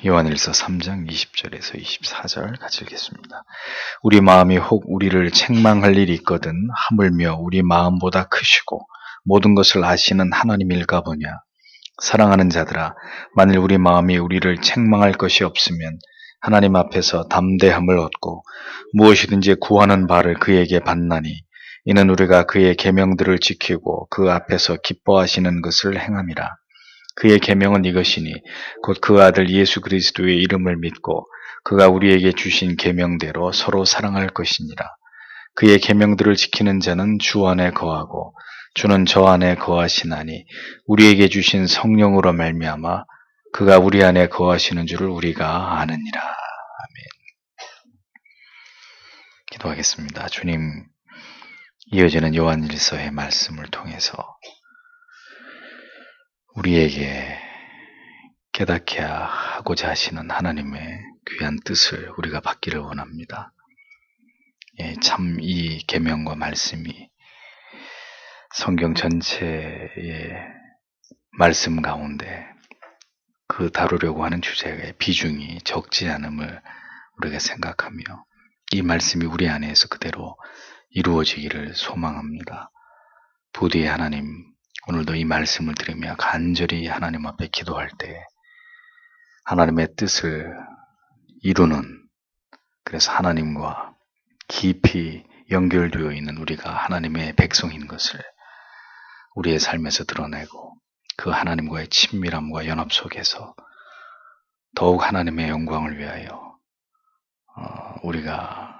요한일서 3장 20절에서 24절 같이 읽겠습니다. 우리 마음이 혹 우리를 책망할 일이 있거든 하물며 우리 마음보다 크시고 모든 것을 아시는 하나님일까 보냐. 사랑하는 자들아, 만일 우리 마음이 우리를 책망할 것이 없으면 하나님 앞에서 담대함을 얻고 무엇이든지 구하는 바를 그에게 받나니 이는 우리가 그의 계명들을 지키고 그 앞에서 기뻐하시는 것을 행함이라. 그의 계명은 이것이니 곧 그 아들 예수 그리스도의 이름을 믿고 그가 우리에게 주신 계명대로 서로 사랑할 것이니라. 그의 계명들을 지키는 자는 주 안에 거하고 주는 저 안에 거하시나니 우리에게 주신 성령으로 말미암아 그가 우리 안에 거하시는 줄을 우리가 아느니라. 아멘. 기도하겠습니다. 주님, 이어지는 요한일서의 말씀을 통해서 우리에게 깨닫게 하고자 하시는 하나님의 귀한 뜻을 우리가 받기를 원합니다. 참 이 계명과 말씀이 성경 전체의 말씀 가운데 그 다루려고 하는 주제의 비중이 적지 않음을 우리가 생각하며 이 말씀이 우리 안에서 그대로 이루어지기를 소망합니다. 부디 하나님, 오늘도 이 말씀을 들으며 간절히 하나님 앞에 기도할 때 하나님의 뜻을 이루는, 그래서 하나님과 깊이 연결되어 있는 우리가 하나님의 백성인 것을 우리의 삶에서 드러내고 그 하나님과의 친밀함과 연합 속에서 더욱 하나님의 영광을 위하여 우리가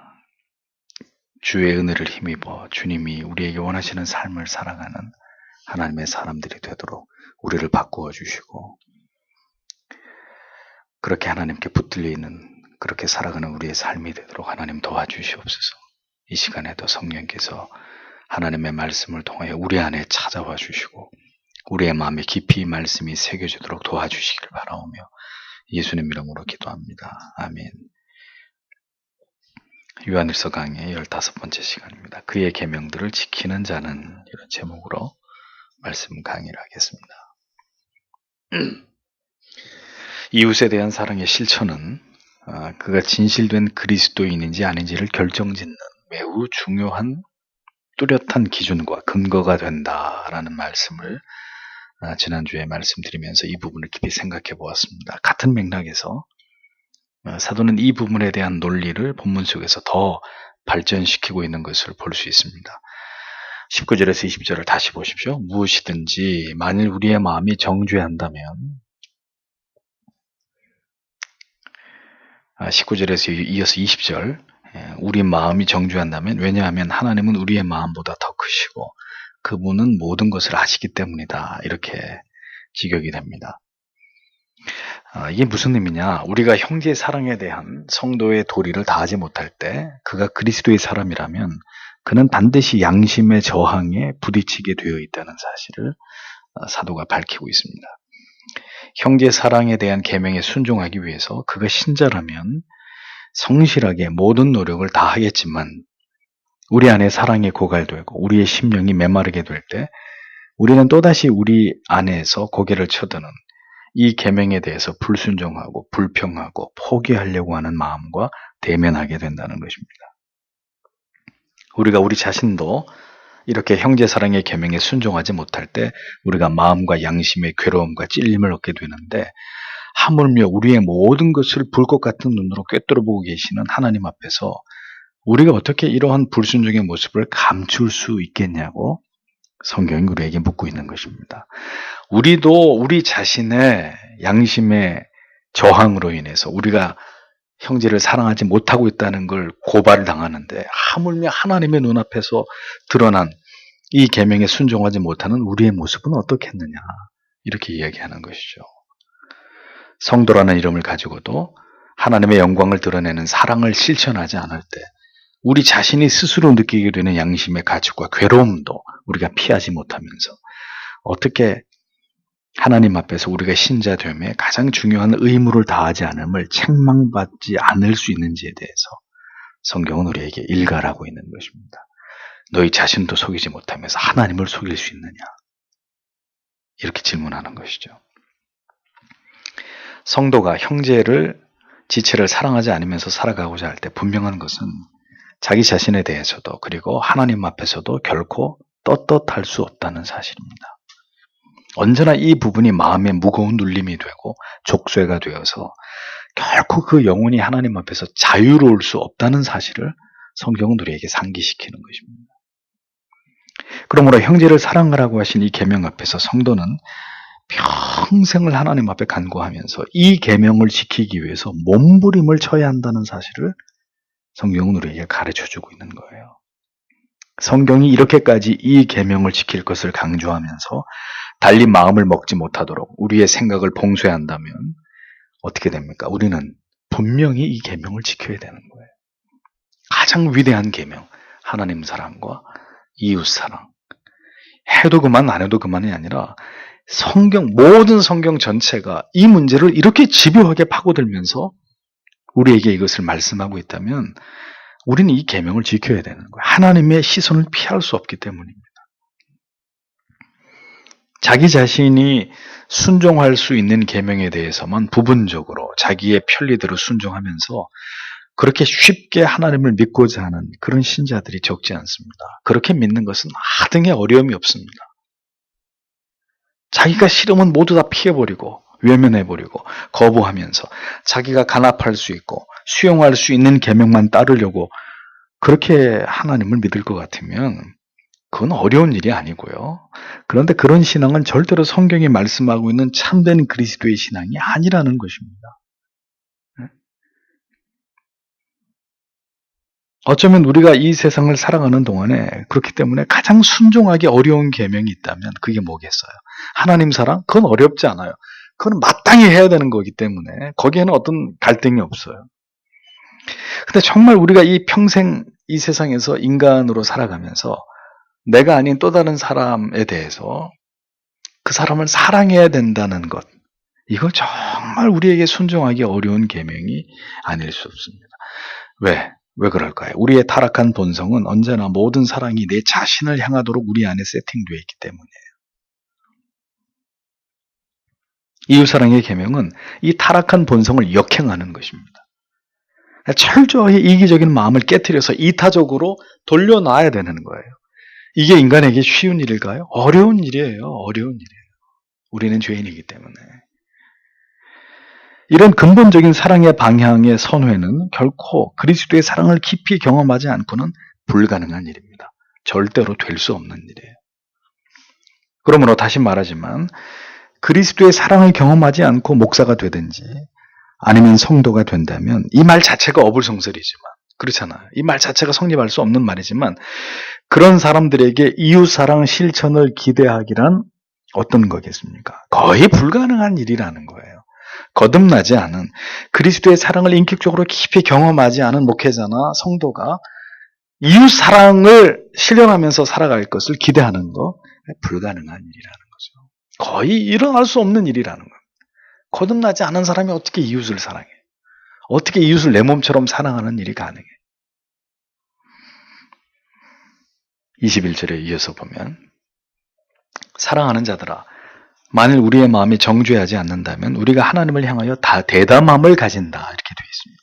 주의 은혜를 힘입어 주님이 우리에게 원하시는 삶을 살아가는 하나님의 사람들이 되도록 우리를 바꾸어 주시고 그렇게 하나님께 붙들려 있는 그렇게 살아가는 우리의 삶이 되도록 하나님 도와주시옵소서. 이 시간에도 성령께서 하나님의 말씀을 통하여 우리 안에 찾아와 주시고 우리의 마음에 깊이 말씀이 새겨지도록 도와주시길 바라오며 예수님 이름으로 기도합니다. 아멘. 요한일서 강의 15번째 시간입니다. 그의 계명들을 지키는 자는, 이런 제목으로 말씀 강의를 하겠습니다. 이웃에 대한 사랑의 실천은 그가 진실된 그리스도인인지 아닌지를 결정짓는 매우 중요한 뚜렷한 기준과 근거가 된다라는 말씀을 지난주에 말씀드리면서 이 부분을 깊이 생각해 보았습니다. 같은 맥락에서 사도는 이 부분에 대한 논리를 본문 속에서 더 발전시키고 있는 것을 볼 수 있습니다. 19절에서 20절을 다시 보십시오. 무엇이든지 만일 우리의 마음이 정죄한다면, 19절에서 이어서 20절, 우리 마음이 정죄한다면, 왜냐하면 하나님은 우리의 마음보다 더 크시고 그분은 모든 것을 아시기 때문이다. 이렇게 직역이 됩니다. 이게 무슨 의미냐? 우리가 형제의 사랑에 대한 성도의 도리를 다하지 못할 때 그가 그리스도의 사람이라면 그는 반드시 양심의 저항에 부딪히게 되어 있다는 사실을 사도가 밝히고 있습니다. 형제 사랑에 대한 계명에 순종하기 위해서 그가 신자라면 성실하게 모든 노력을 다하겠지만 우리 안에 사랑이 고갈되고 우리의 심령이 메마르게 될 때 우리는 또다시 우리 안에서 고개를 쳐드는 이 계명에 대해서 불순종하고 불평하고 포기하려고 하는 마음과 대면하게 된다는 것입니다. 우리가 우리 자신도 이렇게 형제 사랑의 계명에 순종하지 못할 때 우리가 마음과 양심의 괴로움과 찔림을 얻게 되는데 하물며 우리의 모든 것을 불꽃 같은 눈으로 꿰뚫어 보고 계시는 하나님 앞에서 우리가 어떻게 이러한 불순종의 모습을 감출 수 있겠냐고 성경이 우리에게 묻고 있는 것입니다. 우리도 우리 자신의 양심의 저항으로 인해서 우리가 형제를 사랑하지 못하고 있다는 걸 고발을 당하는데 하물며 하나님의 눈앞에서 드러난 이 계명에 순종하지 못하는 우리의 모습은 어떻겠느냐, 이렇게 이야기하는 것이죠. 성도라는 이름을 가지고도 하나님의 영광을 드러내는 사랑을 실천하지 않을 때 우리 자신이 스스로 느끼게 되는 양심의 가축과 괴로움도 우리가 피하지 못하면서 어떻게 하나님 앞에서 우리가 신자됨에 가장 중요한 의무를 다하지 않음을 책망받지 않을 수 있는지에 대해서 성경은 우리에게 일갈하고 있는 것입니다. 너희 자신도 속이지 못하면서 하나님을 속일 수 있느냐? 이렇게 질문하는 것이죠. 성도가 지체를 사랑하지 않으면서 살아가고자 할 때 분명한 것은 자기 자신에 대해서도 그리고 하나님 앞에서도 결코 떳떳할 수 없다는 사실입니다. 언제나 이 부분이 마음에 무거운 눌림이 되고 족쇄가 되어서 결코 그 영혼이 하나님 앞에서 자유로울 수 없다는 사실을 성경은 우리에게 상기시키는 것입니다. 그러므로 형제를 사랑하라고 하신 이 계명 앞에서 성도는 평생을 하나님 앞에 간구하면서 이 계명을 지키기 위해서 몸부림을 쳐야 한다는 사실을 성경은 우리에게 가르쳐주고 있는 거예요. 성경이 이렇게까지 이 계명을 지킬 것을 강조하면서 달리 마음을 먹지 못하도록 우리의 생각을 봉쇄한다면 어떻게 됩니까? 우리는 분명히 이 계명을 지켜야 되는 거예요. 가장 위대한 계명, 하나님 사랑과 이웃 사랑. 해도 그만 안 해도 그만이 아니라 모든 성경 전체가 이 문제를 이렇게 집요하게 파고들면서 우리에게 이것을 말씀하고 있다면 우리는 이 계명을 지켜야 되는 거예요. 하나님의 시선을 피할 수 없기 때문입니다. 자기 자신이 순종할 수 있는 계명에 대해서만 부분적으로 자기의 편리대로 순종하면서 그렇게 쉽게 하나님을 믿고자 하는 그런 신자들이 적지 않습니다. 그렇게 믿는 것은 하등의 어려움이 없습니다. 자기가 싫으면 모두 다 피해버리고 외면해버리고 거부하면서 자기가 간합할 수 있고 수용할 수 있는 계명만 따르려고 그렇게 하나님을 믿을 것 같으면 그건 어려운 일이 아니고요. 그런데 그런 신앙은 절대로 성경이 말씀하고 있는 참된 그리스도의 신앙이 아니라는 것입니다. 어쩌면 우리가 이 세상을 살아가는 동안에 그렇기 때문에 가장 순종하기 어려운 계명이 있다면 그게 뭐겠어요? 하나님 사랑? 그건 어렵지 않아요. 그건 마땅히 해야 되는 거기 때문에 거기에는 어떤 갈등이 없어요. 근데 정말 우리가 이 평생 이 세상에서 인간으로 살아가면서 내가 아닌 또 다른 사람에 대해서 그 사람을 사랑해야 된다는 것, 이거 정말 우리에게 순종하기 어려운 계명이 아닐 수 없습니다. 왜 그럴까요? 우리의 타락한 본성은 언제나 모든 사랑이 내 자신을 향하도록 우리 안에 세팅되어 있기 때문이에요. 이웃사랑의 계명은 이 타락한 본성을 역행하는 것입니다. 철저히 이기적인 마음을 깨트려서 이타적으로 돌려놔야 되는 거예요. 이게 인간에게 쉬운 일일까요? 어려운 일이에요. 어려운 일이에요. 우리는 죄인이기 때문에. 이런 근본적인 사랑의 방향의 선회는 결코 그리스도의 사랑을 깊이 경험하지 않고는 불가능한 일입니다. 절대로 될 수 없는 일이에요. 그러므로 다시 말하지만 그리스도의 사랑을 경험하지 않고 목사가 되든지 아니면 성도가 된다면 이 말 자체가 어불성설이지만 그렇잖아요. 이 말 자체가 성립할 수 없는 말이지만 그런 사람들에게 이웃사랑 실천을 기대하기란 어떤 거겠습니까? 거의 불가능한 일이라는 거예요. 거듭나지 않은 그리스도의 사랑을 인격적으로 깊이 경험하지 않은 목회자나 성도가 이웃사랑을 실현하면서 살아갈 것을 기대하는 거 불가능한 일이라는 거죠. 거의 일어날 수 없는 일이라는 거예요. 거듭나지 않은 사람이 어떻게 이웃을 사랑해? 어떻게 이웃을 내 몸처럼 사랑하는 일이 가능해? 21절에 이어서 보면 사랑하는 자들아 만일 우리의 마음이 정죄하지 않는다면 우리가 하나님을 향하여 다 대담함을 가진다 이렇게 되어 있습니다.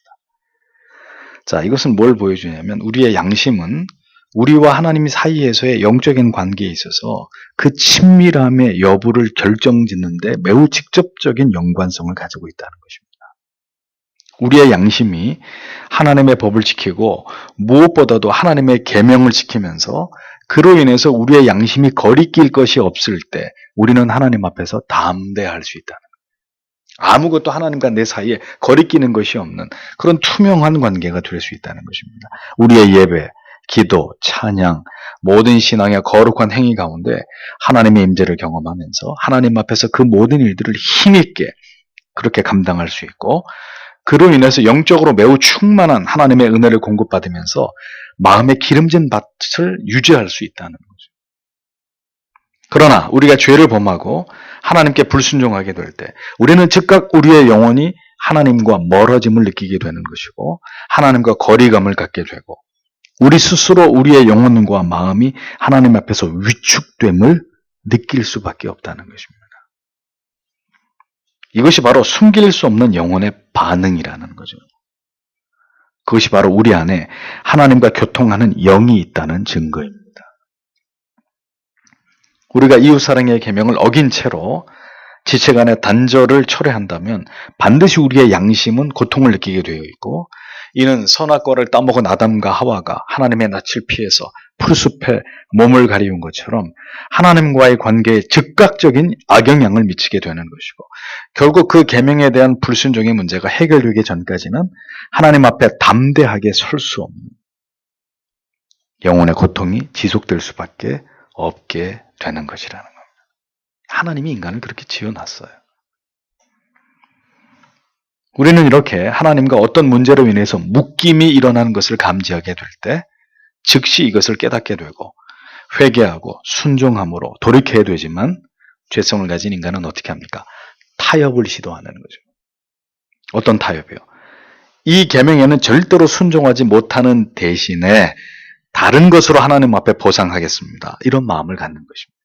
자, 이것은 뭘 보여주냐면 우리의 양심은 우리와 하나님 사이에서의 영적인 관계에 있어서 그 친밀함의 여부를 결정짓는데 매우 직접적인 연관성을 가지고 있다는 것입니다. 우리의 양심이 하나님의 법을 지키고 무엇보다도 하나님의 계명을 지키면서 그로 인해서 우리의 양심이 거리낄 것이 없을 때 우리는 하나님 앞에서 담대할 수 있다는 거예요. 아무것도 하나님과 내 사이에 거리끼는 것이 없는 그런 투명한 관계가 될 수 있다는 것입니다. 우리의 예배, 기도, 찬양, 모든 신앙의 거룩한 행위 가운데 하나님의 임재를 경험하면서 하나님 앞에서 그 모든 일들을 힘있게 그렇게 감당할 수 있고 그로 인해서 영적으로 매우 충만한 하나님의 은혜를 공급받으면서 마음의 기름진 밭을 유지할 수 있다는 거죠. 그러나 우리가 죄를 범하고 하나님께 불순종하게 될 때 우리는 즉각 우리의 영혼이 하나님과 멀어짐을 느끼게 되는 것이고 하나님과 거리감을 갖게 되고 우리 스스로 우리의 영혼과 마음이 하나님 앞에서 위축됨을 느낄 수밖에 없다는 것입니다. 이것이 바로 숨길 수 없는 영혼의 반응이라는 거죠. 그것이 바로 우리 안에 하나님과 교통하는 영이 있다는 증거입니다. 우리가 이웃사랑의 계명을 어긴 채로 지체 간의 단절을 철회한다면 반드시 우리의 양심은 고통을 느끼게 되어 있고, 이는 선악과를 따먹은 아담과 하와가 하나님의 낯을 피해서 푸르숲에 몸을 가리운 것처럼 하나님과의 관계에 즉각적인 악영향을 미치게 되는 것이고, 결국 그 계명에 대한 불순종의 문제가 해결되기 전까지는 하나님 앞에 담대하게 설 수 없는 영혼의 고통이 지속될 수밖에 없게 되는 것이라는 겁니다. 하나님이 인간을 그렇게 지어놨어요. 우리는 이렇게 하나님과 어떤 문제로 인해서 묶임이 일어나는 것을 감지하게 될 때 즉시 이것을 깨닫게 되고 회개하고 순종함으로 돌이켜야 되지만, 죄성을 가진 인간은 어떻게 합니까? 타협을 시도하는 거죠. 어떤 타협이요? 이 계명에는 절대로 순종하지 못하는 대신에 다른 것으로 하나님 앞에 보상하겠습니다, 이런 마음을 갖는 것입니다.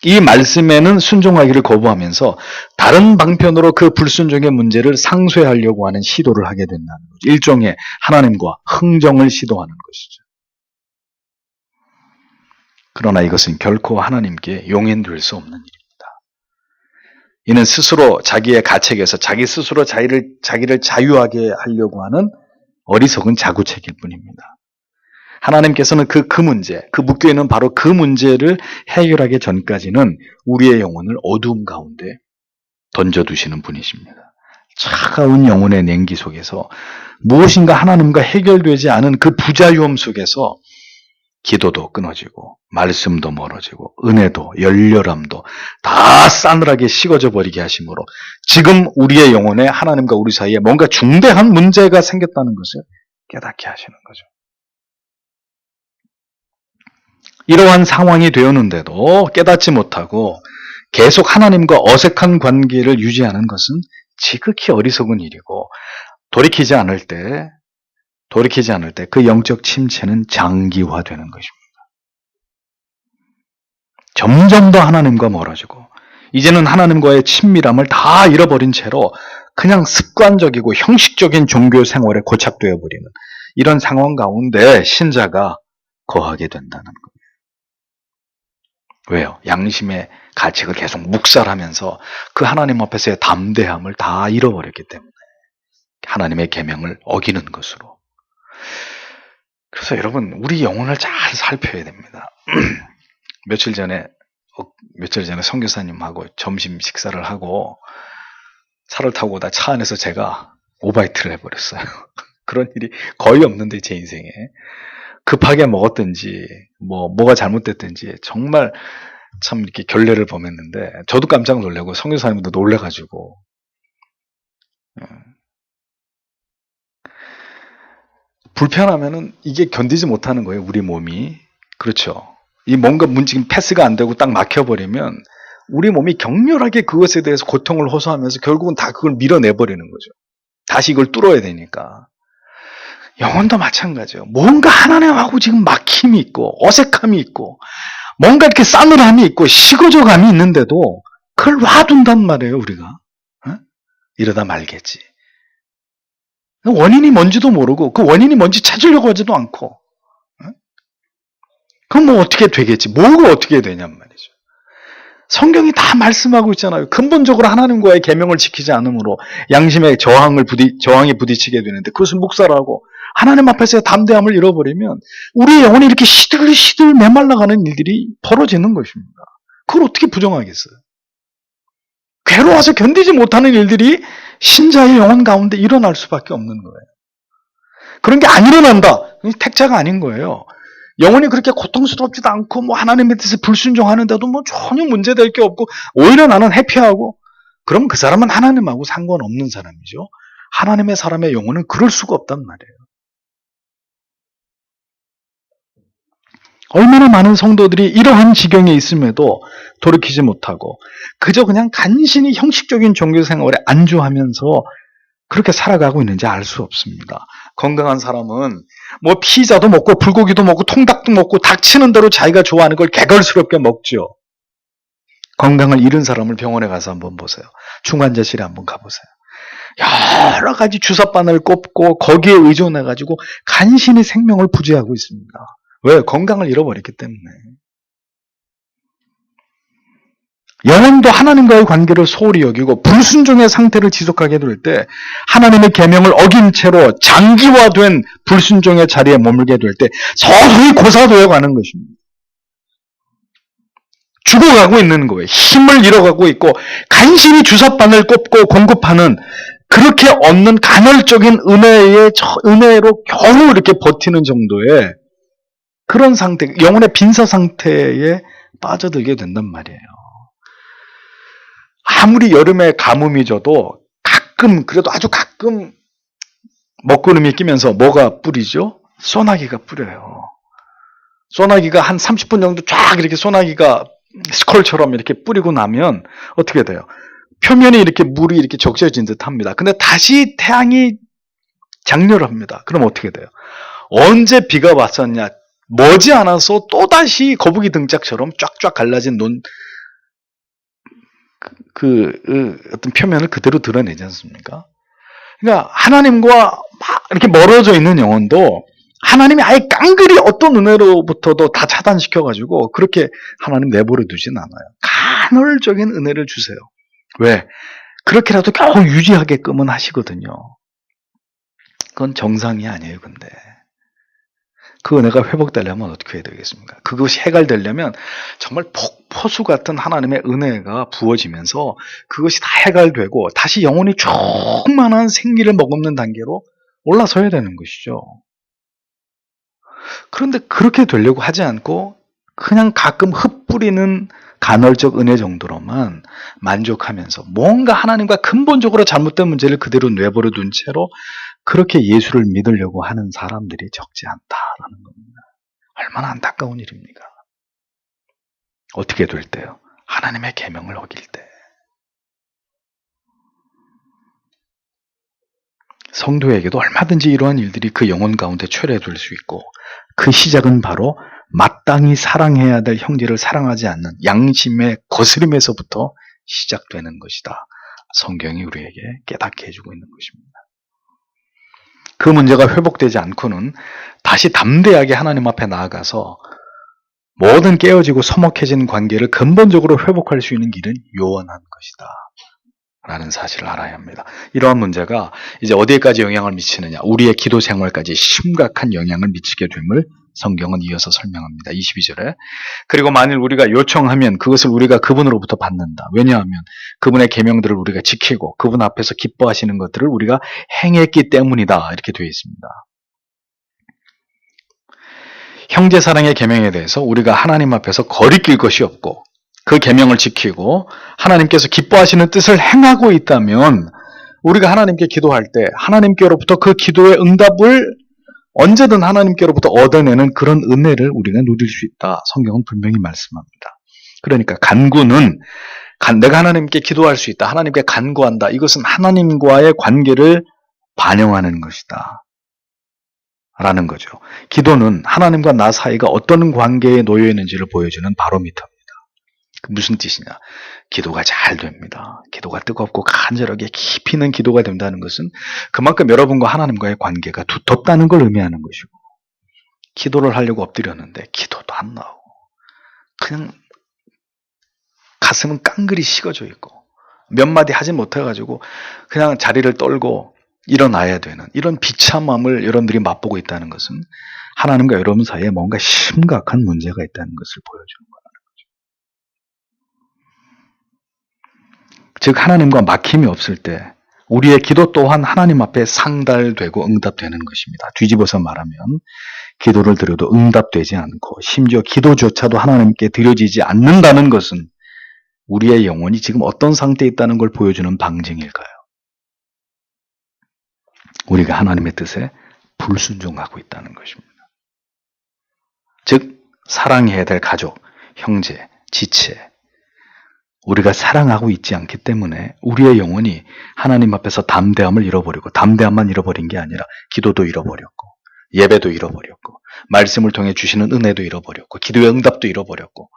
이 말씀에는 순종하기를 거부하면서 다른 방편으로 그 불순종의 문제를 상쇄하려고 하는 시도를 하게 된다는 거죠. 일종의 하나님과 흥정을 시도하는 것이죠. 그러나 이것은 결코 하나님께 용인될 수 없는 일입니다. 이는 스스로 자기의 가책에서 자기 스스로 자기를 자유하게 하려고 하는 어리석은 자구책일 뿐입니다. 하나님께서는 그 문제, 그 묶여있는 바로 그 문제를 해결하기 전까지는 우리의 영혼을 어두움 가운데 던져두시는 분이십니다. 차가운 영혼의 냉기 속에서 무엇인가 하나님과 해결되지 않은 그 부자유함 속에서 기도도 끊어지고 말씀도 멀어지고 은혜도 열렬함도 다 싸늘하게 식어져 버리게 하심으로 지금 우리의 영혼에 하나님과 우리 사이에 뭔가 중대한 문제가 생겼다는 것을 깨닫게 하시는 거죠. 이러한 상황이 되었는데도 깨닫지 못하고 계속 하나님과 어색한 관계를 유지하는 것은 지극히 어리석은 일이고, 돌이키지 않을 때 그 영적 침체는 장기화되는 것입니다. 점점 더 하나님과 멀어지고 이제는 하나님과의 친밀함을 다 잃어버린 채로 그냥 습관적이고 형식적인 종교 생활에 고착되어 버리는 이런 상황 가운데 신자가 거하게 된다는 겁니다. 왜요? 양심의 가책을 계속 묵살하면서 그 하나님 앞에서의 담대함을 다 잃어버렸기 때문에, 하나님의 계명을 어기는 것으로. 그래서 여러분, 우리 영혼을 잘 살펴야 됩니다. 며칠 전에 선교사님하고 점심 식사를 하고 차를 타고 오다 차 안에서 제가 오바이트를 해버렸어요. 그런 일이 거의 없는데 제 인생에. 급하게 먹었든지 뭐가 잘못됐든지 정말 참 이렇게 결례를 범했는데, 저도 깜짝 놀라고 선교사님도 놀래가지고, 불편하면은 이게 견디지 못하는 거예요, 우리 몸이. 그렇죠. 이 뭔가 지금 패스가 안 되고 딱 막혀버리면 우리 몸이 격렬하게 그것에 대해서 고통을 호소하면서 결국은 다 그걸 밀어내버리는 거죠. 다시 이걸 뚫어야 되니까. 영혼도 마찬가지예요. 뭔가 하나님하고 지금 막힘이 있고 어색함이 있고 뭔가 이렇게 싸늘함이 있고 식어져감이 있는데도 그걸 놔둔단 말이에요, 우리가. 이러다 말겠지. 원인이 뭔지도 모르고 그 원인이 뭔지 찾으려고 하지도 않고, 그럼 뭐 어떻게 되겠지? 뭐가 어떻게 되냔 말이죠. 성경이 다 말씀하고 있잖아요. 근본적으로 하나님과의 계명을 지키지 않으므로 양심의 저항이 부딪히게 되는데, 그것을 묵살하고 하나님 앞에서의 담대함을 잃어버리면 우리의 영혼이 이렇게 시들시들 메말라가는 일들이 벌어지는 것입니다. 그걸 어떻게 부정하겠어요? 괴로워서 견디지 못하는 일들이 신자의 영혼 가운데 일어날 수밖에 없는 거예요. 그런 게 안 일어난다, 택자가 아닌 거예요. 영혼이 그렇게 고통스럽지도 않고 뭐 하나님에 대해서 불순종하는데도 뭐 전혀 문제될 게 없고 오히려 나는 해피하고, 그럼 그 사람은 하나님하고 상관없는 사람이죠. 하나님의 사람의 영혼은 그럴 수가 없단 말이에요. 얼마나 많은 성도들이 이러한 지경에 있음에도 돌이키지 못하고 그저 그냥 간신히 형식적인 종교 생활에 안주하면서 그렇게 살아가고 있는지 알 수 없습니다. 건강한 사람은 뭐 피자도 먹고 불고기도 먹고 통닭도 먹고 닥치는 대로 자기가 좋아하는 걸 개걸스럽게 먹죠. 건강을 잃은 사람을 병원에 가서 한번 보세요. 중환자실에 한번 가보세요. 여러 가지 주사바늘 꼽고 거기에 의존해가지고 간신히 생명을 부지하고 있습니다. 왜? 건강을 잃어버렸기 때문에. 영혼도 하나님과의 관계를 소홀히 여기고 불순종의 상태를 지속하게 될 때, 하나님의 계명을 어긴 채로 장기화된 불순종의 자리에 머물게 될 때 서서히 고사되어 가는 것입니다. 죽어가고 있는 거예요. 힘을 잃어가고 있고 간신히 주사바늘 꼽고 공급하는, 그렇게 얻는 간헐적인 은혜로 겨우 이렇게 버티는 정도의 그런 상태, 영혼의 빈사 상태에 빠져들게 된단 말이에요. 아무리 여름에 가뭄이 져도 가끔, 그래도 아주 가끔 먹구름이 끼면서 뭐가 뿌리죠? 소나기가 뿌려요. 소나기가 한 30분 정도 쫙 이렇게 소나기가 스콜처럼 이렇게 뿌리고 나면 어떻게 돼요? 표면이 이렇게 물이 이렇게 적셔진 듯 합니다. 근데 다시 태양이 장렬합니다. 그럼 어떻게 돼요? 언제 비가 왔었냐? 머지않아서 또다시 거북이 등짝처럼 쫙쫙 갈라진 어떤 표면을 그대로 드러내지 않습니까? 그러니까 하나님과 막 이렇게 멀어져 있는 영혼도 하나님이 아예 깡그리 어떤 은혜로부터도 다 차단시켜가지고 그렇게 하나님 내버려 두진 않아요. 간헐적인 은혜를 주세요. 왜? 그렇게라도 겨우 유지하게끔은 하시거든요. 그건 정상이 아니에요, 근데. 그 은혜가 회복되려면 어떻게 해야 되겠습니까? 그것이 해갈되려면 정말 폭포수 같은 하나님의 은혜가 부어지면서 그것이 다 해갈되고 다시 영혼이 충만한 생기를 머금는 단계로 올라서야 되는 것이죠. 그런데 그렇게 되려고 하지 않고 그냥 가끔 흩뿌리는 간헐적 은혜 정도로만 만족하면서 뭔가 하나님과 근본적으로 잘못된 문제를 그대로 내버려 둔 채로 그렇게 예수를 믿으려고 하는 사람들이 적지 않다라는 겁니다. 얼마나 안타까운 일입니까? 어떻게 될 때요? 하나님의 계명을 어길 때. 성도에게도 얼마든지 이러한 일들이 그 영혼 가운데 초래될 수 있고, 그 시작은 바로 마땅히 사랑해야 될 형제를 사랑하지 않는 양심의 거스름에서부터 시작되는 것이다. 성경이 우리에게 깨닫게 해주고 있는 것입니다. 그 문제가 회복되지 않고는 다시 담대하게 하나님 앞에 나아가서 모든 깨어지고 서먹해진 관계를 근본적으로 회복할 수 있는 길은 요원한 것이다 라는 사실을 알아야 합니다. 이러한 문제가 이제 어디에까지 영향을 미치느냐, 우리의 기도 생활까지 심각한 영향을 미치게 됨을 성경은 이어서 설명합니다. 22절에 그리고 만일 우리가 요청하면 그것을 우리가 그분으로부터 받는다. 왜냐하면 그분의 계명들을 우리가 지키고 그분 앞에서 기뻐하시는 것들을 우리가 행했기 때문이다. 이렇게 되어 있습니다. 형제 사랑의 계명에 대해서 우리가 하나님 앞에서 거리낄 것이 없고 그 계명을 지키고 하나님께서 기뻐하시는 뜻을 행하고 있다면 우리가 하나님께 기도할 때 하나님께로부터 그 기도의 응답을 언제든 하나님께로부터 얻어내는 그런 은혜를 우리가 누릴 수 있다. 성경은 분명히 말씀합니다. 그러니까 간구는 내가 하나님께 기도할 수 있다. 하나님께 간구한다. 이것은 하나님과의 관계를 반영하는 것이다. 라는 거죠. 기도는 하나님과 나 사이가 어떤 관계에 놓여 있는지를 보여주는 바로미터입니다. 무슨 뜻이냐? 기도가 잘 됩니다. 기도가 뜨겁고 간절하게 깊이 있는 기도가 된다는 것은 그만큼 여러분과 하나님과의 관계가 두텁다는 걸 의미하는 것이고, 기도를 하려고 엎드렸는데 기도도 안 나오고 그냥 가슴은 깡그리 식어져 있고 몇 마디 하지 못해가지고 그냥 자리를 떨고 일어나야 되는 이런 비참함을 여러분들이 맛보고 있다는 것은 하나님과 여러분 사이에 뭔가 심각한 문제가 있다는 것을 보여주는 거예요. 즉 하나님과 막힘이 없을 때 우리의 기도 또한 하나님 앞에 상달되고 응답되는 것입니다. 뒤집어서 말하면 기도를 드려도 응답되지 않고 심지어 기도조차도 하나님께 드려지지 않는다는 것은 우리의 영혼이 지금 어떤 상태에 있다는 걸 보여주는 방증일까요? 우리가 하나님의 뜻에 불순종하고 있다는 것입니다. 즉 사랑해야 될 가족, 형제, 지체, 우리가 사랑하고 있지 않기 때문에 우리의 영혼이 하나님 앞에서 담대함을 잃어버리고, 담대함만 잃어버린 게 아니라 기도도 잃어버렸고 예배도 잃어버렸고 말씀을 통해 주시는 은혜도 잃어버렸고 기도의 응답도 잃어버렸고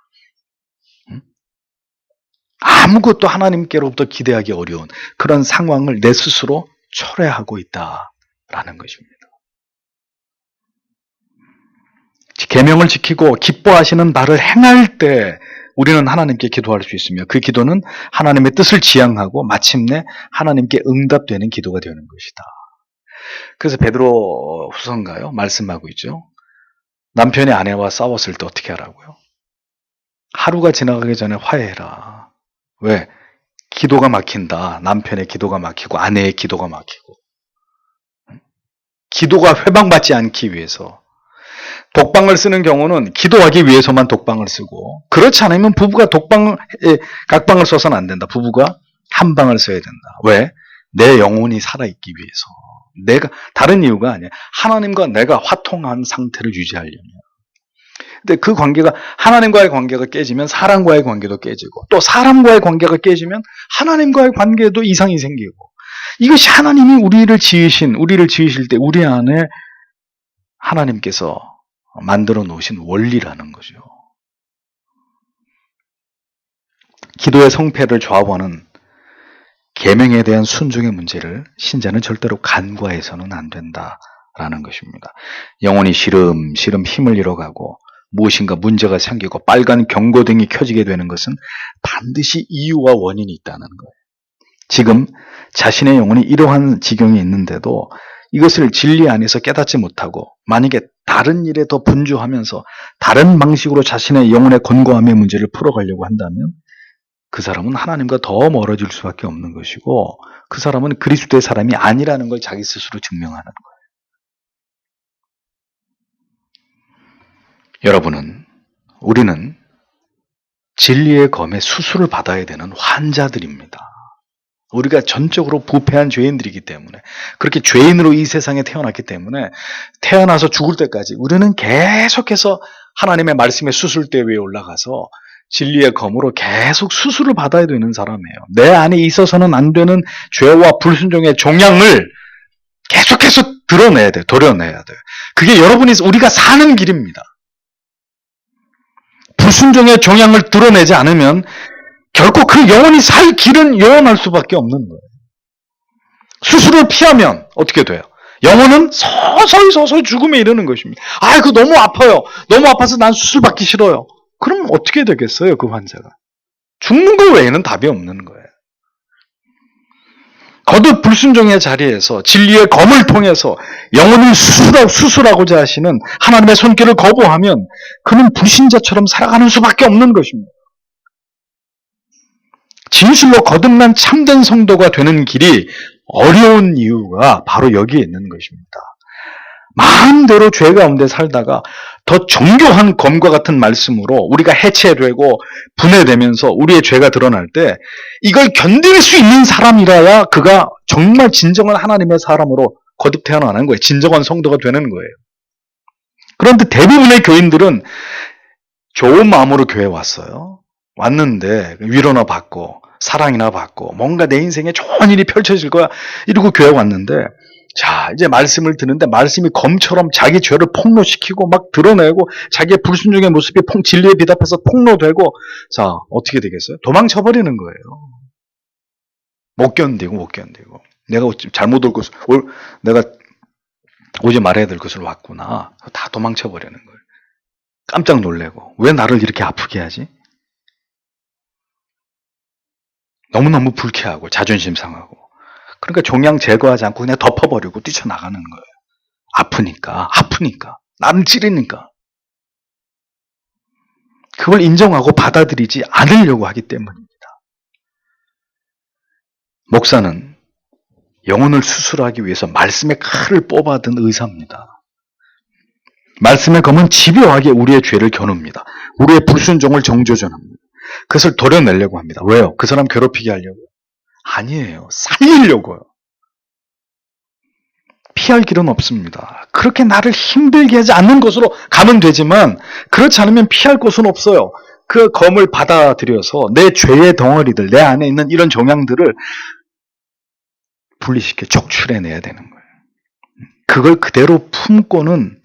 아무것도 하나님께로부터 기대하기 어려운 그런 상황을 내 스스로 초래하고 있다라는 것입니다. 계명을 지키고 기뻐하시는 바를 행할 때 우리는 하나님께 기도할 수 있으며 그 기도는 하나님의 뜻을 지향하고 마침내 하나님께 응답되는 기도가 되는 것이다. 그래서 베드로 후서인가요? 말씀하고 있죠. 남편이 아내와 싸웠을 때 어떻게 하라고요? 하루가 지나가기 전에 화해해라. 왜? 기도가 막힌다. 남편의 기도가 막히고 아내의 기도가 막히고 기도가 회방받지 않기 위해서 독방을 쓰는 경우는 기도하기 위해서만 독방을 쓰고 그렇지 않으면 부부가 각방을 써서는 안 된다. 부부가 한 방을 써야 된다. 왜? 내 영혼이 살아있기 위해서. 다른 이유가 아니야. 하나님과 내가 화통한 상태를 유지하려면. 근데 그 관계가 하나님과의 관계가 깨지면 사람과의 관계도 깨지고 또 사람과의 관계가 깨지면 하나님과의 관계도 이상이 생기고 이것이 하나님이 우리를 지으실 때 우리 안에 하나님께서 만들어 놓으신 원리라는 거죠. 기도의 성패를 좌우하는 계명에 대한 순종의 문제를 신자는 절대로 간과해서는 안 된다라는 것입니다. 영혼이 시름시름 힘을 잃어가고 무엇인가 문제가 생기고 빨간 경고등이 켜지게 되는 것은 반드시 이유와 원인이 있다는 거예요. 지금 자신의 영혼이 이러한 지경에 있는데도 이것을 진리 안에서 깨닫지 못하고 만약에 다른 일에 더 분주하면서 다른 방식으로 자신의 영혼의 권고함의 문제를 풀어가려고 한다면 그 사람은 하나님과 더 멀어질 수밖에 없는 것이고 그 사람은 그리스도의 사람이 아니라는 걸 자기 스스로 증명하는 거예요. 우리는 진리의 검에 수술을 받아야 되는 환자들입니다. 우리가 전적으로 부패한 죄인들이기 때문에 그렇게 죄인으로 이 세상에 태어났기 때문에 태어나서 죽을 때까지 우리는 계속해서 하나님의 말씀의 수술대 위에 올라가서 진리의 검으로 계속 수술을 받아야 되는 사람이에요. 내 안에 있어서는 안 되는 죄와 불순종의 종양을 계속해서 드러내야 돼요. 도려내야 돼요. 그게 우리가 사는 길입니다. 불순종의 종양을 드러내지 않으면 결코 그 영혼이 살 길은 요원할 수밖에 없는 거예요. 수술을 피하면 어떻게 돼요? 영혼은 서서히 죽음에 이르는 것입니다. 그거 너무 아파요. 너무 아파서 난 수술 받기 싫어요. 그럼 어떻게 되겠어요, 그 환자가? 죽는 것 외에는 답이 없는 거예요. 거듭 불순종의 자리에서 진리의 검을 통해서 영혼을 수술하고자 하시는 하나님의 손길을 거부하면 그는 불신자처럼 살아가는 수밖에 없는 것입니다. 진실로 거듭난 참된 성도가 되는 길이 어려운 이유가 바로 여기에 있는 것입니다. 마음대로 죄 가운데 살다가 더 정교한 검과 같은 말씀으로 우리가 해체되고 분해되면서 우리의 죄가 드러날 때 이걸 견딜 수 있는 사람이라야 그가 정말 진정한 하나님의 사람으로 거듭 태어나는 거예요. 진정한 성도가 되는 거예요. 그런데 대부분의 교인들은 좋은 마음으로 교회에 왔는데 위로나 받고 사랑이나 받고 뭔가 내 인생에 좋은 일이 펼쳐질 거야 이러고 교회에 왔는데 자 이제 말씀을 듣는데 말씀이 검처럼 자기 죄를 폭로시키고 막 드러내고 자기의 불순종의 모습이 진리에 비답해서 폭로되고 자 어떻게 되겠어요? 도망쳐버리는 거예요. 못 견디고 내가 잘못 내가 오지 말아야 될 것을 왔구나 다 도망쳐버리는 거예요. 깜짝 놀래고 왜 나를 이렇게 아프게 하지? 너무너무 불쾌하고 자존심 상하고 그러니까 종양 제거하지 않고 그냥 덮어버리고 뛰쳐나가는 거예요. 아프니까 나를 찌르니까 그걸 인정하고 받아들이지 않으려고 하기 때문입니다. 목사는 영혼을 수술하기 위해서 말씀의 칼을 뽑아든 의사입니다. 말씀의 검은 집요하게 우리의 죄를 겨눕니다. 우리의 불순종을 정조준합니다. 그것을 도려내려고 합니다. 왜요? 그 사람 괴롭히게 하려고요? 아니에요. 살리려고요. 피할 길은 없습니다. 그렇게 나를 힘들게 하지 않는 것으로 가면 되지만 그렇지 않으면 피할 곳은 없어요. 그 검을 받아들여서 내 죄의 덩어리들, 내 안에 있는 이런 종양들을 분리시켜 적출해내야 되는 거예요. 그걸 그대로 품고는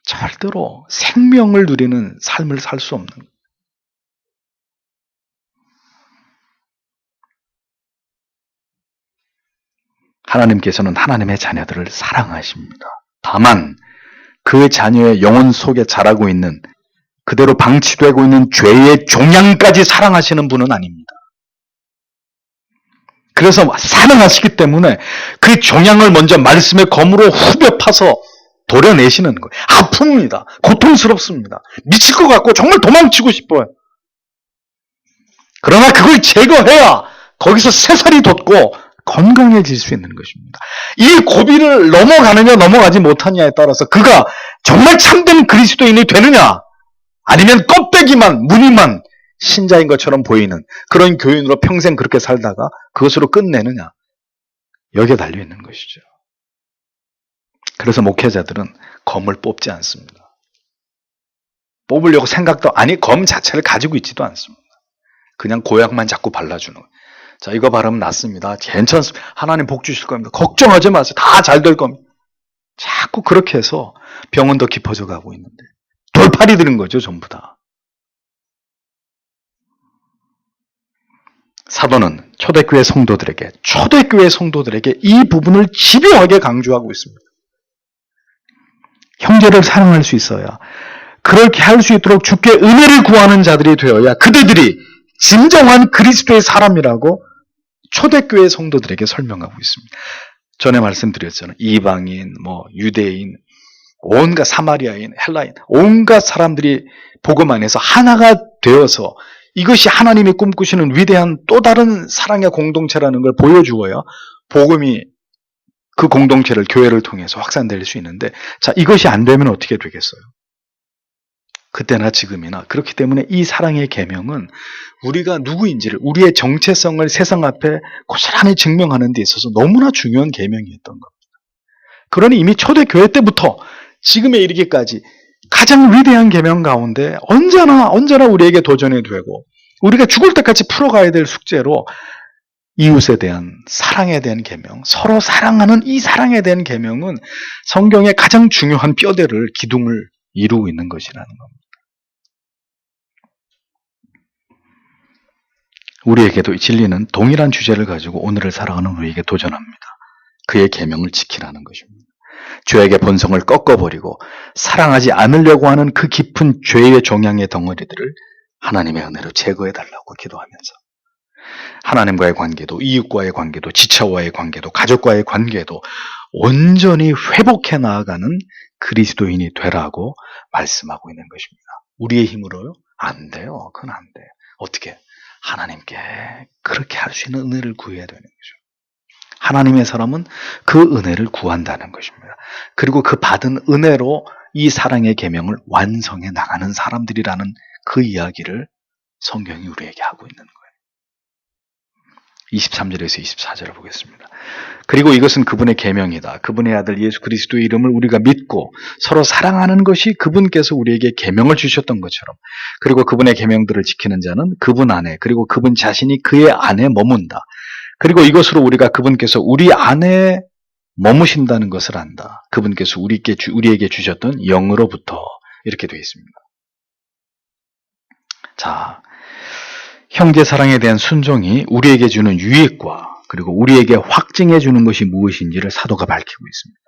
절대로 생명을 누리는 삶을 살 수 없는 거예요. 하나님께서는 하나님의 자녀들을 사랑하십니다. 다만 그 자녀의 영혼 속에 자라고 있는, 그대로 방치되고 있는 죄의 종양까지 사랑하시는 분은 아닙니다. 그래서 사랑하시기 때문에 그 종양을 먼저 말씀의 검으로 후벼 파서 도려내시는 거예요. 아픕니다. 고통스럽습니다. 미칠 것 같고 정말 도망치고 싶어요. 그러나 그걸 제거해야 거기서 새살이 돋고 건강해질 수 있는 것입니다. 이 고비를 넘어가느냐 넘어가지 못하느냐에 따라서 그가 정말 참된 그리스도인이 되느냐, 아니면 껍데기만 무늬만 신자인 것처럼 보이는 그런 교인으로 평생 그렇게 살다가 그것으로 끝내느냐, 여기에 달려있는 것이죠. 그래서 목회자들은 검을 뽑지 않습니다. 뽑으려고 생각도, 아니 검 자체를 가지고 있지도 않습니다. 그냥 고약만 자꾸 발라주는 거예요. 자, 이거 바르면 낫습니다. 괜찮습니다. 하나님 복 주실 겁니다. 걱정하지 마세요. 다 잘 될 겁니다. 자꾸 그렇게 해서 병은 더 깊어져 가고 있는데 돌팔이 드는 거죠, 전부 다. 사도는 초대교회 성도들에게 이 부분을 집요하게 강조하고 있습니다. 형제를 사랑할 수 있어야, 그렇게 할 수 있도록 주께 은혜를 구하는 자들이 되어야 그들이 진정한 그리스도의 사람이라고 초대교회 성도들에게 설명하고 있습니다. 전에 말씀드렸잖아요. 이방인, 유대인, 온갖 사마리아인, 헬라인, 온갖 사람들이 복음 안에서 하나가 되어서 이것이 하나님이 꿈꾸시는 위대한 또 다른 사랑의 공동체라는 걸 보여주어야 복음이 그 공동체를, 교회를 통해서 확산될 수 있는데, 자, 이것이 안 되면 어떻게 되겠어요? 그때나 지금이나. 그렇기 때문에 이 사랑의 계명은 우리가 누구인지를, 우리의 정체성을 세상 앞에 고스란히 증명하는 데 있어서 너무나 중요한 계명이었던 겁니다. 그러니 이미 초대교회 때부터 지금에 이르기까지 가장 위대한 계명 가운데 언제나 우리에게 도전이 되고 우리가 죽을 때까지 풀어가야 될 숙제로 이웃에 대한 사랑에 대한 계명, 서로 사랑하는 이 사랑에 대한 계명은 성경의 가장 중요한 뼈대를, 기둥을 이루고 있는 것이라는 겁니다. 우리에게도 진리는 동일한 주제를 가지고 오늘을 살아가는 우리에게 도전합니다. 그의 계명을 지키라는 것입니다. 죄악의 본성을 꺾어버리고 사랑하지 않으려고 하는 그 깊은 죄의 종양의 덩어리들을 하나님의 은혜로 제거해달라고 기도하면서 하나님과의 관계도, 이웃과의 관계도, 지체와의 관계도, 가족과의 관계도 온전히 회복해 나아가는 그리스도인이 되라고 말씀하고 있는 것입니다. 우리의 힘으로요? 안 돼요. 그건 안 돼요. 어떻게? 하나님께 그렇게 할 수 있는 은혜를 구해야 되는 거죠. 하나님의 사람은 그 은혜를 구한다는 것입니다. 그리고 그 받은 은혜로 이 사랑의 계명을 완성해 나가는 사람들이라는 그 이야기를 성경이 우리에게 하고 있는 거예요. 23절에서 24절을 보겠습니다. 그리고 이것은 그분의 계명이다. 그분의 아들 예수 그리스도의 이름을 우리가 믿고 서로 사랑하는 것이 그분께서 우리에게 계명을 주셨던 것처럼, 그리고 그분의 계명들을 지키는 자는 그분 안에, 그리고 그분 자신이 그의 안에 머문다. 그리고 이것으로 우리가 그분께서 우리 안에 머무신다는 것을 안다. 그분께서 우리에게 주셨던 영으로부터, 이렇게 되어 있습니다. 자, 형제 사랑에 대한 순종이 우리에게 주는 유익과 그리고 우리에게 확증해 주는 것이 무엇인지를 사도가 밝히고 있습니다.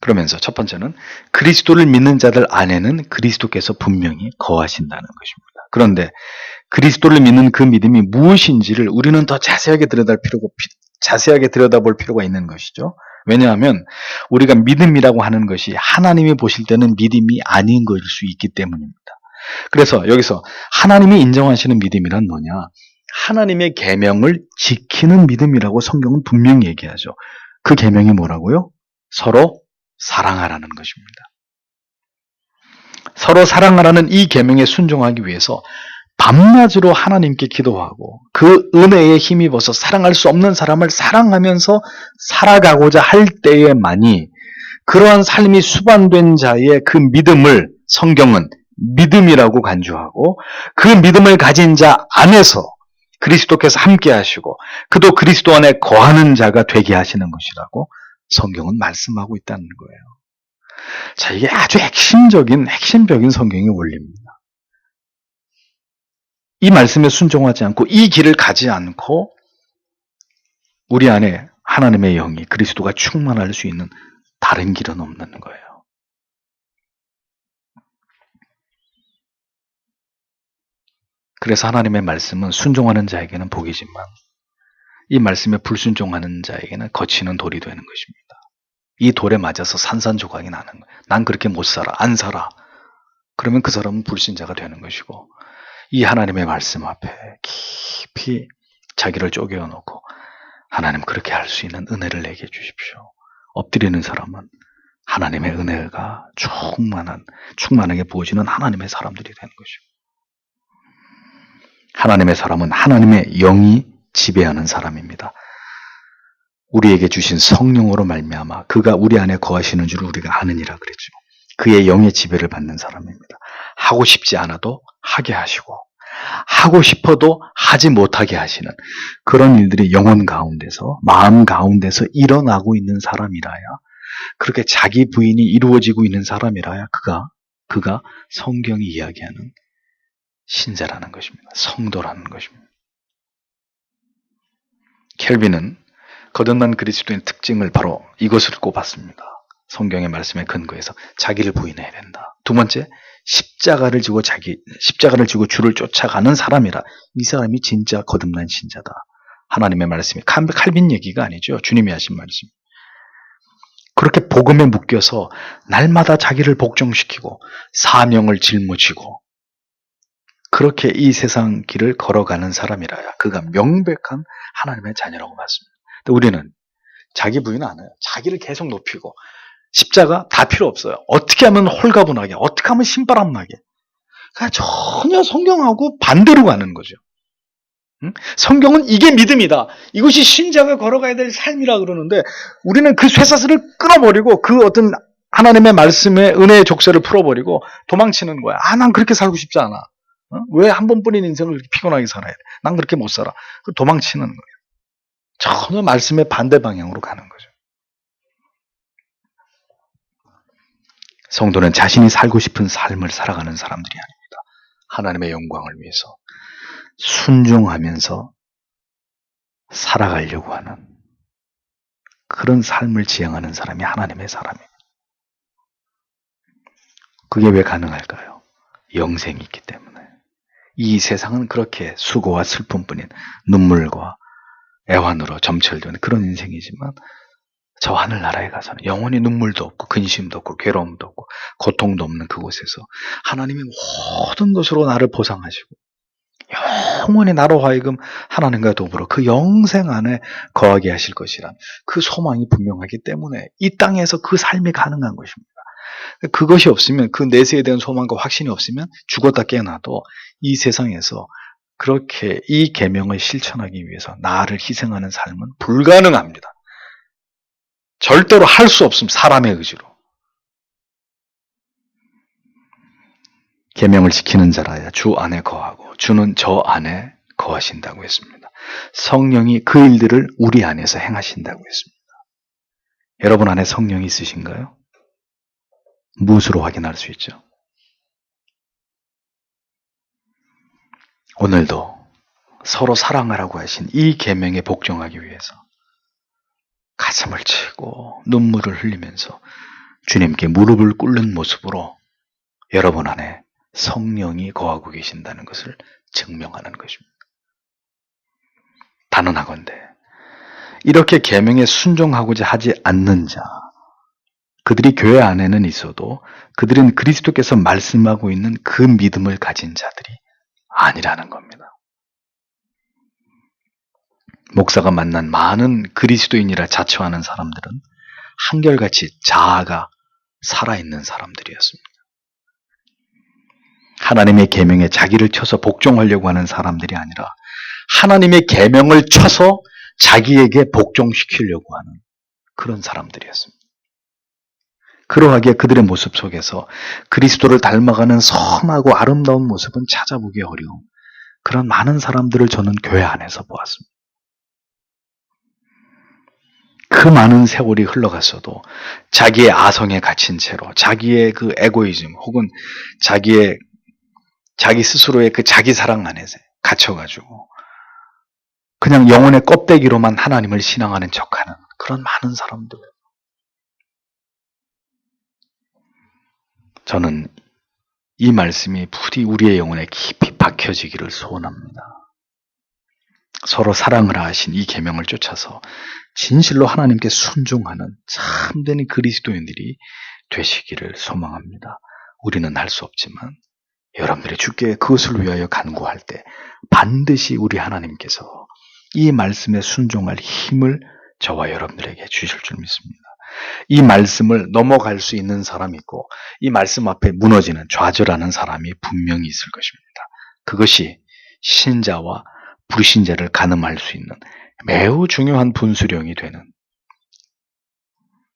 그러면서 첫 번째는 그리스도를 믿는 자들 안에는 그리스도께서 분명히 거하신다는 것입니다. 그런데 그리스도를 믿는 그 믿음이 무엇인지를 우리는 더 자세하게 들여다볼 필요가 있는 것이죠. 왜냐하면 우리가 믿음이라고 하는 것이 하나님이 보실 때는 믿음이 아닌 것일 수 있기 때문입니다. 그래서 여기서 하나님이 인정하시는 믿음이란 뭐냐? 하나님의 계명을 지키는 믿음이라고 성경은 분명히 얘기하죠. 그 계명이 뭐라고요? 서로 사랑하라는 것입니다. 서로 사랑하라는 이 계명에 순종하기 위해서 밤낮으로 하나님께 기도하고 그 은혜에 힘입어서 사랑할 수 없는 사람을 사랑하면서 살아가고자 할 때에만이 그러한 삶이 수반된 자의 그 믿음을 성경은 믿음이라고 간주하고, 그 믿음을 가진 자 안에서 그리스도께서 함께 하시고 그도 그리스도 안에 거하는 자가 되게 하시는 것이라고 성경은 말씀하고 있다는 거예요. 자, 이게 아주 핵심적인 성경의 원리입니다. 이 말씀에 순종하지 않고 이 길을 가지 않고 우리 안에 하나님의 영이 그리스도가 충만할 수 있는 다른 길은 없는 거예요. 그래서 하나님의 말씀은 순종하는 자에게는 복이지만 이 말씀에 불순종하는 자에게는 거치는 돌이 되는 것입니다. 이 돌에 맞아서 산산조각이 나는 거예요. 난 그렇게 못 살아, 안 살아. 그러면 그 사람은 불신자가 되는 것이고, 이 하나님의 말씀 앞에 깊이 자기를 쪼개어 놓고 하나님 그렇게 할 수 있는 은혜를 내게 주십시오. 엎드리는 사람은 하나님의 은혜가 충만하게 부어지는 하나님의 사람들이 되는 것이고, 하나님의 사람은 하나님의 영이 지배하는 사람입니다. 우리에게 주신 성령으로 말미암아 그가 우리 안에 거하시는 줄 우리가 아느니라 그랬죠. 그의 영의 지배를 받는 사람입니다. 하고 싶지 않아도 하게 하시고 하고 싶어도 하지 못하게 하시는 그런 일들이 영혼 가운데서, 마음 가운데서 일어나고 있는 사람이라야, 그렇게 자기 부인이 이루어지고 있는 사람이라야 그가 성경이 이야기하는 신자라는 것입니다. 성도라는 것입니다. 켈빈은 거듭난 그리스도인 특징을 바로 이것을 꼽았습니다. 성경의 말씀에 근거해서 자기를 부인해야 된다. 두 번째, 십자가를 지고 주를 쫓아가는 사람이라. 이 사람이 진짜 거듭난 신자다. 하나님의 말씀이 칼빈 얘기가 아니죠. 주님이 하신 말씀. 그렇게 복음에 묶여서 날마다 자기를 복종시키고 사명을 짊어지고 그렇게 이 세상 길을 걸어가는 사람이라야 그가 명백한 하나님의 자녀라고 봤습니다. 우리는 자기 부인 안 해요. 자기를 계속 높이고 십자가 다 필요 없어요. 어떻게 하면 홀가분하게, 어떻게 하면 신바람 나게. 그러니까 전혀 성경하고 반대로 가는 거죠. 성경은 이게 믿음이다. 이것이 신자가 걸어가야 될 삶이라 그러는데 우리는 그 쇠사슬을 끊어버리고 그 어떤 하나님의 말씀에 은혜의 족쇄를 풀어버리고 도망치는 거야. 난 그렇게 살고 싶지 않아. 왜 한 번뿐인 인생을 그렇게 피곤하게 살아야 돼? 난 그렇게 못 살아. 도망치는 거예요. 전혀 말씀의 반대 방향으로 가는 거죠. 성도는 자신이 살고 싶은 삶을 살아가는 사람들이 아닙니다. 하나님의 영광을 위해서 순종하면서 살아가려고 하는 그런 삶을 지향하는 사람이 하나님의 사람입니다. 그게 왜 가능할까요? 영생이 있기 때문에. 이 세상은 그렇게 수고와 슬픔뿐인 눈물과 애환으로 점철된 그런 인생이지만 저 하늘나라에 가서는 영원히 눈물도 없고 근심도 없고 괴로움도 없고 고통도 없는 그곳에서 하나님이 모든 것으로 나를 보상하시고 영원히 나로 하여금 하나님과 더불어 그 영생 안에 거하게 하실 것이란 그 소망이 분명하기 때문에 이 땅에서 그 삶이 가능한 것입니다. 그것이 없으면, 그 내세에 대한 소망과 확신이 없으면 죽었다 깨어나도 이 세상에서 그렇게 이 계명을 실천하기 위해서 나를 희생하는 삶은 불가능합니다. 절대로 할 수 없습니다. 사람의 의지로. 계명을 지키는 자라야 주 안에 거하고 주는 저 안에 거하신다고 했습니다. 성령이 그 일들을 우리 안에서 행하신다고 했습니다. 여러분 안에 성령이 있으신가요? 무엇으로 확인할 수 있죠? 오늘도 서로 사랑하라고 하신 이 계명에 복종하기 위해서 가슴을 치고 눈물을 흘리면서 주님께 무릎을 꿇는 모습으로 여러분 안에 성령이 거하고 계신다는 것을 증명하는 것입니다. 단언하건대 이렇게 계명에 순종하고자 하지 않는 자, 그들이 교회 안에는 있어도 그들은 그리스도께서 말씀하고 있는 그 믿음을 가진 자들이 아니라는 겁니다. 목사가 만난 많은 그리스도인이라 자처하는 사람들은 한결같이 자아가 살아있는 사람들이었습니다. 하나님의 계명에 자기를 쳐서 복종하려고 하는 사람들이 아니라 하나님의 계명을 쳐서 자기에게 복종시키려고 하는 그런 사람들이었습니다. 그러하기에 그들의 모습 속에서 그리스도를 닮아가는 선하고 아름다운 모습은 찾아보기 어려운 그런 많은 사람들을 저는 교회 안에서 보았습니다. 그 많은 세월이 흘러갔어도 자기의 아성에 갇힌 채로 자기의 그 에고이즘 혹은 자기 스스로의 그 자기 사랑 안에 갇혀가지고 그냥 영혼의 껍데기로만 하나님을 신앙하는 척하는 그런 많은 사람들. 저는 이 말씀이 부디 우리의 영혼에 깊이 박혀지기를 소원합니다. 서로 사랑을 하신 이 계명을 쫓아서 진실로 하나님께 순종하는 참된 그리스도인들이 되시기를 소망합니다. 우리는 할 수 없지만 여러분들이 주께 그것을 위하여 간구할 때 반드시 우리 하나님께서 이 말씀에 순종할 힘을 저와 여러분들에게 주실 줄 믿습니다. 이 말씀을 넘어갈 수 있는 사람이 있고 이 말씀 앞에 무너지는 좌절하는 사람이 분명히 있을 것입니다. 그것이 신자와 불신자를 가늠할 수 있는 매우 중요한 분수령이 되는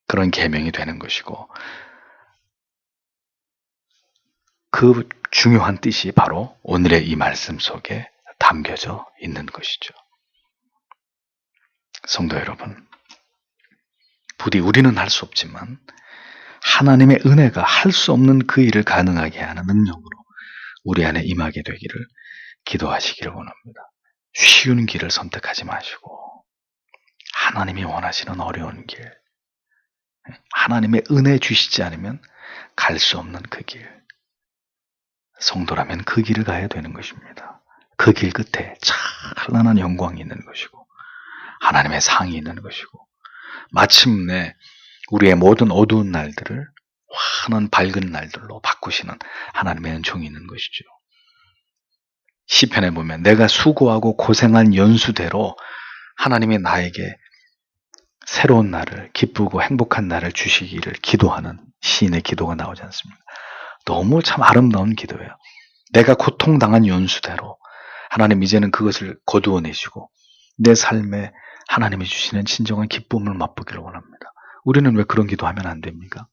그런 계명이 되는 것이고 그 중요한 뜻이 바로 오늘의 이 말씀 속에 담겨져 있는 것이죠. 성도 여러분, 부디 우리는 할 수 없지만 하나님의 은혜가 할 수 없는 그 일을 가능하게 하는 능력으로 우리 안에 임하게 되기를 기도하시기를 원합니다. 쉬운 길을 선택하지 마시고 하나님이 원하시는 어려운 길, 하나님의 은혜 주시지 않으면 갈 수 없는 그 길, 성도라면 그 길을 가야 되는 것입니다. 그 길 끝에 찬란한 영광이 있는 것이고 하나님의 상이 있는 것이고 마침내 우리의 모든 어두운 날들을 환한 밝은 날들로 바꾸시는 하나님의 은총이 있는 것이죠. 시편에 보면 내가 수고하고 고생한 연수대로 하나님이 나에게 새로운 날을, 기쁘고 행복한 날을 주시기를 기도하는 시인의 기도가 나오지 않습니까? 너무 참 아름다운 기도예요. 내가 고통당한 연수대로 하나님 이제는 그것을 거두어내시고 내 삶에 하나님이 주시는 진정한 기쁨을 맛보기를 원합니다. 우리는 왜 그런 기도하면 안 됩니까?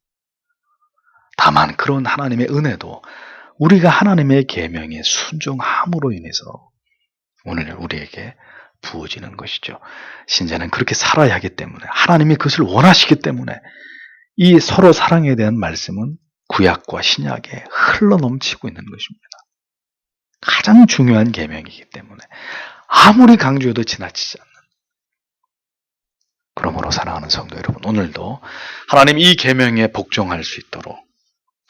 다만 그런 하나님의 은혜도 우리가 하나님의 계명에 순종함으로 인해서 오늘 우리에게 부어지는 것이죠. 신자는 그렇게 살아야 하기 때문에 하나님이 그것을 원하시기 때문에 이 서로 사랑에 대한 말씀은 구약과 신약에 흘러넘치고 있는 것입니다. 가장 중요한 계명이기 때문에 아무리 강조해도 지나치지 않는. 그러므로 사랑하는 성도 여러분, 오늘도 하나님 이 계명에 복종할 수 있도록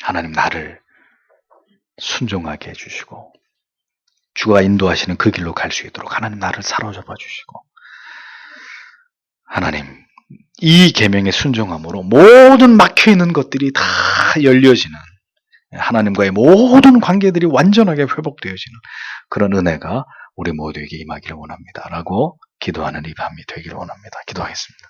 하나님 나를 순종하게 해주시고 주가 인도하시는 그 길로 갈 수 있도록 하나님 나를 사로잡아 주시고 하나님 이 계명에 순종함으로 모든 막혀있는 것들이 다 열려지는 하나님과의 모든 관계들이 완전하게 회복되어지는 그런 은혜가 우리 모두에게 임하기를 원합니다. 라고 기도하는 이 밤이 되기를 원합니다. 기도하겠습니다.